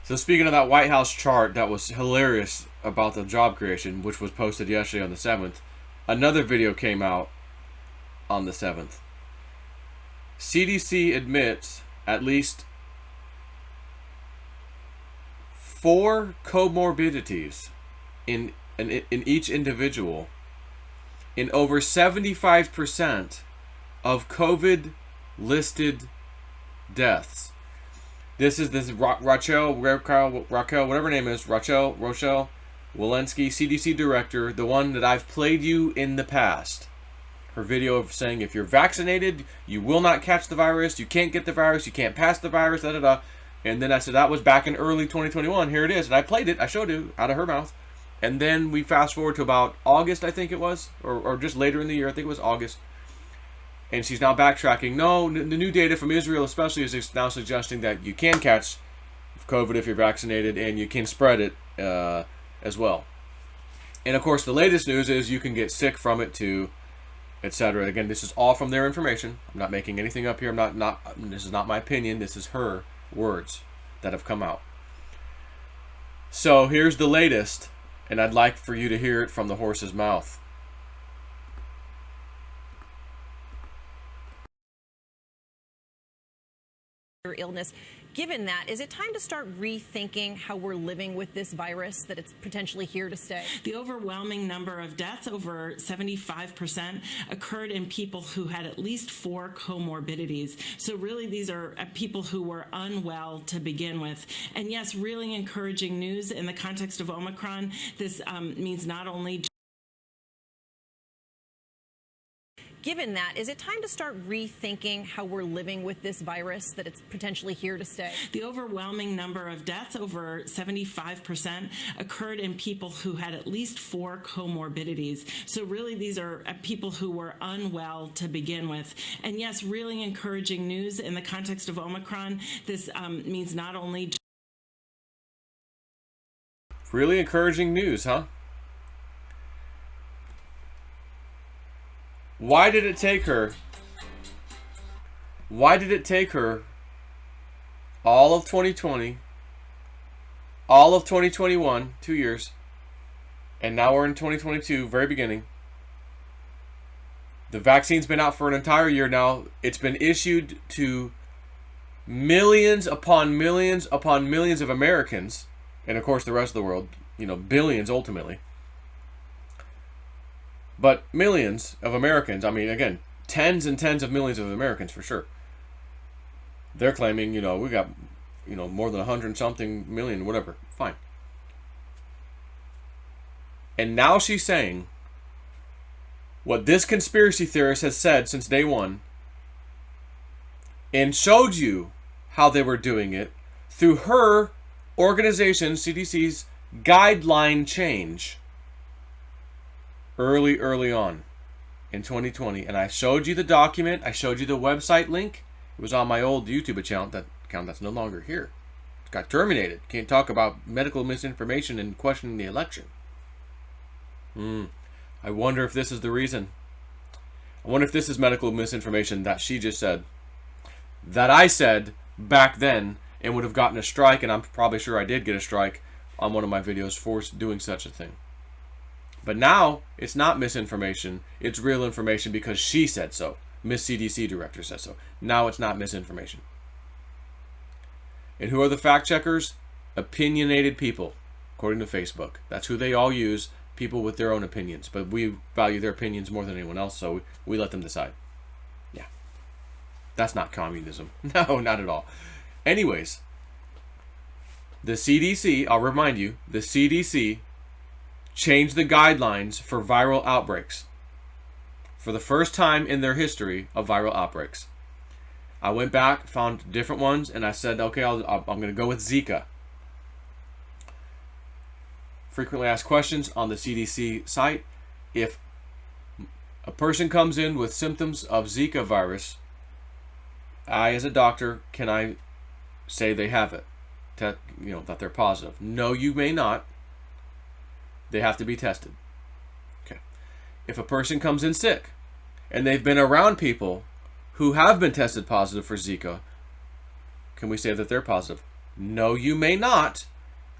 So speaking of that White House chart that was hilarious about the job creation, which was posted yesterday on the 7th, another video came out on the 7th. CDC admits at least 4 comorbidities in each individual in over 75% of COVID listed deaths. This is Rochelle, whatever her name is, Rochelle Walensky, CDC Director, the one that I've played you in the past. Her video of saying if you're vaccinated, you will not catch the virus, you can't get the virus, you can't pass the virus, da da da. And then I said that was back in early 2021. Here it is, and I played it. I showed you out of her mouth. And then we fast forward to about August, I think it was, or just later in the year. I think it was August. And she's now backtracking. No, the new data from Israel especially is now suggesting that you can catch COVID if you're vaccinated, and you can spread it as well. And of course, the latest news is you can get sick from it too, etc. Again, this is all from their information. I'm not making anything up here. This is not my opinion. This is her words that have come out. So here's the latest, and I'd like for you to hear it from the horse's mouth. Illness. Given that, is it time to start rethinking how we're living with this virus, that it's potentially here to stay? The overwhelming number of deaths, over 75%, occurred in people who had at least 4 comorbidities. So really, these are people who were unwell to begin with. And yes, really encouraging news in the context of Omicron. This means not only Given that, is it time to start rethinking how we're living with this virus, that it's potentially here to stay? The overwhelming number of deaths, over 75%, occurred in people who had at least 4 comorbidities. So really, these are people who were unwell to begin with. And yes, really encouraging news in the context of Omicron. This means not only... Really encouraging news, huh? Why did it take her all of 2020, all of 2021, 2 years, and now we're in 2022, very beginning. The vaccine's been out for an entire year now. It's been issued to millions upon millions upon millions of Americans, and of course the rest of the world, billions ultimately. But millions of Americans, I mean, again, tens and tens of millions of Americans for sure. They're claiming, we got, more than 100-something million, whatever. Fine. And now she's saying what this conspiracy theorist has said since day one, and showed you how they were doing it through her organization, CDC's guideline change. Early on in 2020, and I showed you the document. I showed you the website link. It was on my old YouTube account that's no longer here. It got terminated. Can't talk about medical misinformation and questioning the election. I wonder if this is the reason. I wonder if this is medical misinformation that she just said, that I said back then, and would have gotten a strike, and I'm probably sure I did get a strike on one of my videos for doing such a thing. But now, it's not misinformation, it's real information because she said so. Miss CDC Director says so. Now it's not misinformation. And who are the fact checkers? Opinionated people, according to Facebook. That's who they all use, people with their own opinions. But we value their opinions more than anyone else, so we let them decide. Yeah. That's not communism. No, not at all. Anyways, the CDC, I'll remind you, the CDC changed the guidelines for viral outbreaks for the first time in their history of viral outbreaks. I went back, found different ones, and I said, okay, I'm going to go with Zika. Frequently asked questions on the CDC site. If a person comes in with symptoms of Zika virus, I, as a doctor, can I say they have it? That they're positive? No, you may not. They have to be tested. Okay. If a person comes in sick and they've been around people who have been tested positive for Zika, can we say that they're positive? No, you may not.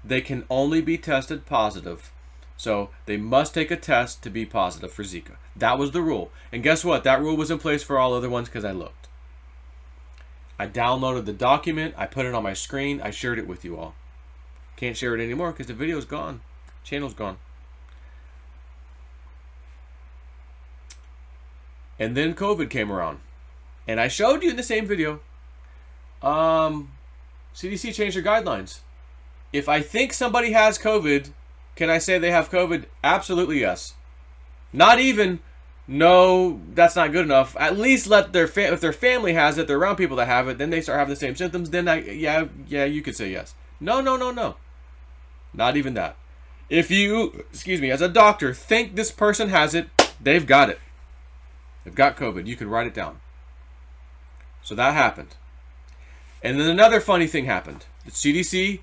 They can only be tested positive. So they must take a test to be positive for Zika. That was the rule. And guess what? That rule was in place for all other ones because I looked. I downloaded the document. I put it on my screen. I shared it with you all. Can't share it anymore because the video's gone. Channel's gone. And then COVID came around. And I showed you in the same video. CDC changed their guidelines. If I think somebody has COVID, can I say they have COVID? Absolutely yes. Not even, no, that's not good enough. At least let their if their family has it, they're around people that have it, then they start having the same symptoms, then yeah, you could say yes. No. Not even that. If you, as a doctor, think this person has it, they've got it. They've got COVID. You can write it down. So that happened. And then another funny thing happened. The CDC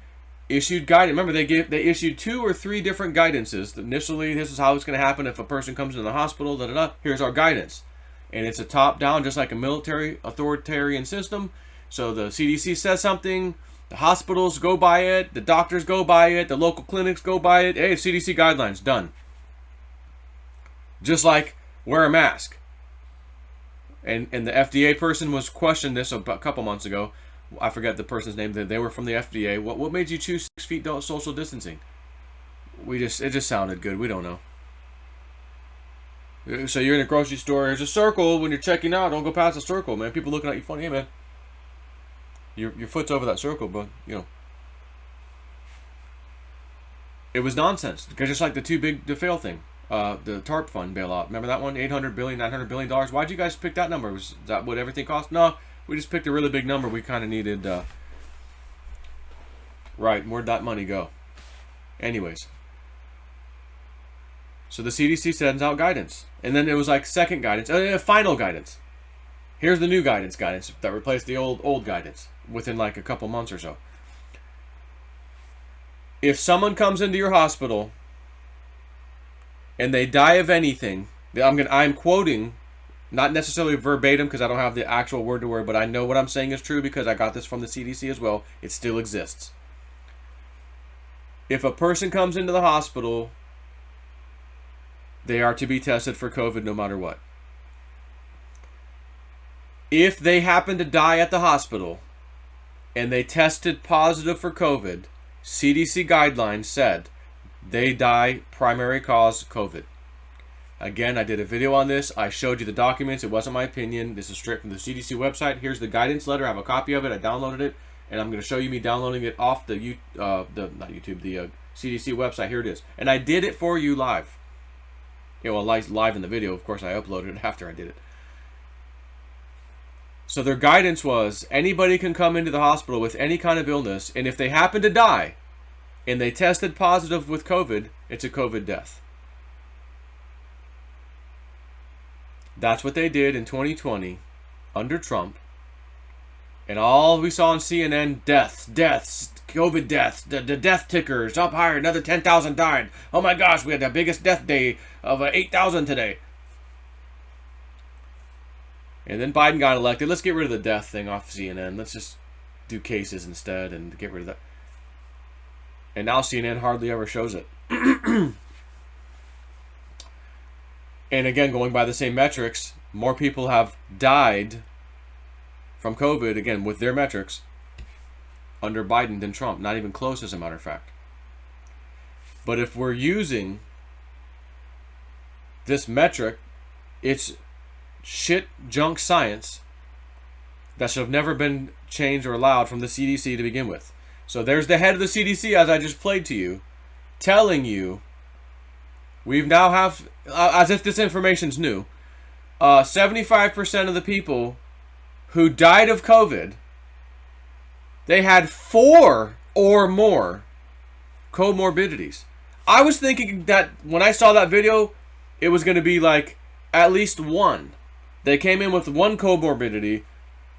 issued guidance. Remember, they issued 2 or 3 different guidances. Initially, this is how it's going to happen if a person comes into the hospital. Here's our guidance, and it's a top-down, just like a military authoritarian system. So the CDC says something, the hospitals go by it, the doctors go by it, the local clinics go by it. Hey, CDC guidelines done. Just like wear a mask. And the FDA person was questioned this a couple months ago. I forget the person's name. They were from the FDA. What made you choose 6 feet social distancing? It just sounded good. We don't know. So you're in a grocery store. There's a circle when you're checking out. Don't go past the circle, man. People looking at you funny. Hey, man. Your foot's over that circle, but it was nonsense. Because just like the too big to fail thing, the TARP fund bailout. Remember that one? $800 billion, $900 billion. Why'd you guys pick that number? Was that what everything cost? No. We just picked a really big number. We kind of needed, right, where'd that money go? Anyways. So the CDC sends out guidance. And then it was like second guidance, final guidance. Here's the new guidance that replaced the old guidance within like a couple months or so. If someone comes into your hospital and they die of anything, I'm quoting, not necessarily verbatim because I don't have the actual word to word, but I know what I'm saying is true because I got this from the CDC as well. It still exists. If a person comes into the hospital, they are to be tested for COVID no matter what. If they happen to die at the hospital and they tested positive for COVID, CDC guidelines said they die primary cause COVID. Again, I did a video on this. I showed you the documents. It wasn't my opinion. This is straight from the CDC website. Here's the guidance letter. I have a copy of it. I downloaded it, and I'm going to show you me downloading it off the CDC website. Here it is. And I did it for you live. Live in the video. Of course, I uploaded it after I did it. So their guidance was anybody can come into the hospital with any kind of illness, and if they happen to die and they tested positive with COVID, it's a COVID death. That's what they did in 2020 under Trump. And all we saw on CNN, deaths, COVID deaths, the death tickers up higher, another 10,000 died. Oh my gosh, we had the biggest death day of 8,000 today. And then Biden got elected. Let's get rid of the death thing off CNN. Let's just do cases instead and get rid of that. And now CNN hardly ever shows it. And again, going by the same metrics, more people have died from COVID, again, with their metrics, under Biden than Trump. Not even close, as a matter of fact. But if we're using this metric, it's shit junk science that should have never been changed or allowed from the CDC to begin with. So there's the head of the CDC, as I just played to you, telling you we've now have, as if this information's new, 75% of the people who died of COVID, they had 4 or more comorbidities. I was thinking that when I saw that video, it was going to be like at least 1. They came in with 1 comorbidity,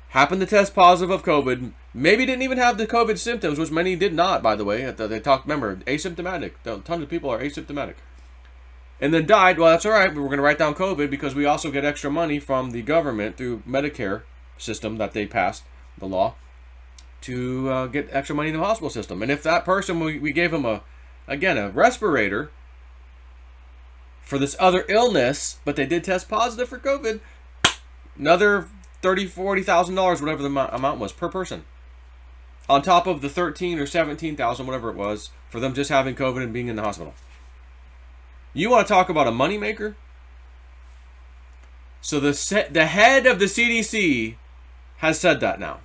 happened to test positive of COVID, maybe didn't even have the COVID symptoms, which many did not, by the way. They talked, remember, asymptomatic. Tons of people are asymptomatic. And then died. Well, that's all right. We're going to write down COVID because we also get extra money from the government through Medicare system that they passed, the law, to get extra money in the hospital system. And if that person, we gave them a respirator for this other illness, but they did test positive for COVID, another $30,000-$40,000, whatever the amount was per person, on top of the $13,000 or $17,000, whatever it was, for them just having COVID and being in the hospital. You want to talk about a moneymaker? So the head of the CDC has said that now.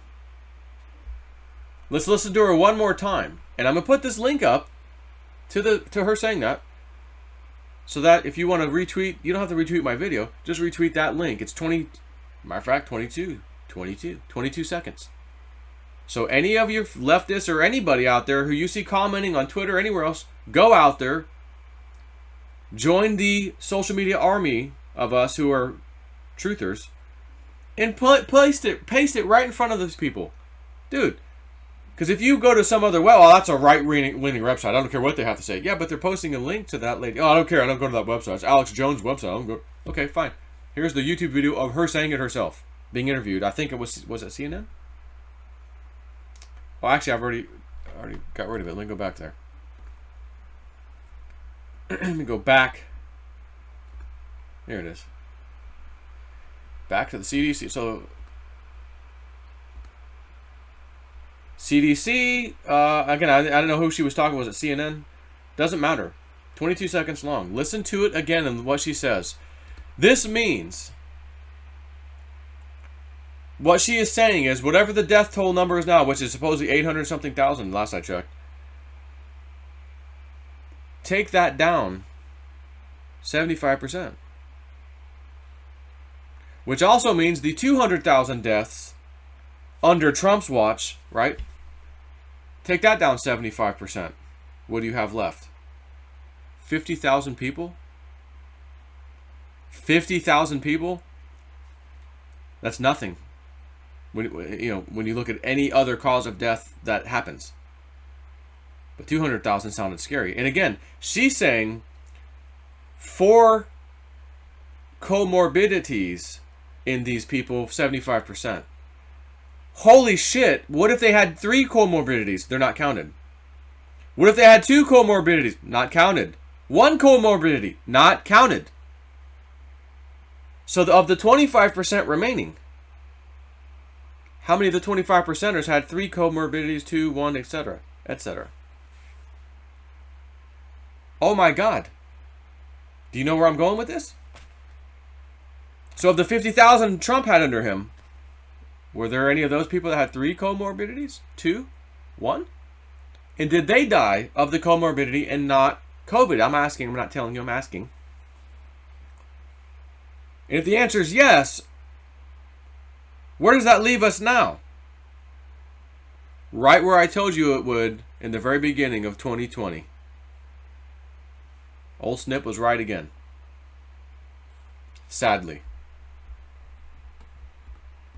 Let's listen to her one more time, and I'm gonna put this link up to her saying that, so that if you want to retweet, you don't have to retweet my video. Just retweet that link. It's 22 seconds. So any of you leftists or anybody out there who you see commenting on Twitter or anywhere else, go out there, join the social media army of us who are truthers, and paste it right in front of those people, dude. Because if you go to some other, well, that's a right-leaning website, I don't care what they have to say. Yeah, but they're posting a link to that lady. Oh, I don't care. I don't go to that website. It's Alex Jones' website. I don't go. Okay, fine. Here's the YouTube video of her saying it herself, being interviewed. I think it was it CNN? Oh, actually, I've already got rid of it. Let me go back there. Let me go back. Here it is. Back to the CDC. So CDC, again, I don't know who she was talking. Was it CNN? Doesn't matter. 22 seconds long. Listen to it again and what she says. This means, what she is saying is, whatever the death toll number is now, which is supposedly 800-something thousand last I checked, take that down 75%. Which also means the 200,000 deaths under Trump's watch, right? Take that down 75%. What do you have left? 50,000 people? 50,000 people? That's nothing. When you look at any other cause of death that happens. But 200,000 sounded scary. And again, she's saying 4 comorbidities in these people, 75%. Holy shit, what if they had 3 comorbidities? They're not counted. What if they had 2 comorbidities? Not counted. 1 comorbidity? Not counted. So of the 25% remaining, how many of the 25%ers had 3 comorbidities, 2, 1, etc., etc.? Oh my God. Do you know where I'm going with this? So of the 50,000 Trump had under him, were there any of those people that had 3 comorbidities? 2? 1? And did they die of the comorbidity and not COVID? I'm asking. I'm not telling you. I'm asking. And if the answer is yes, where does that leave us now? Right where I told you it would in the very beginning of 2020. Old Snip was right again. Sadly.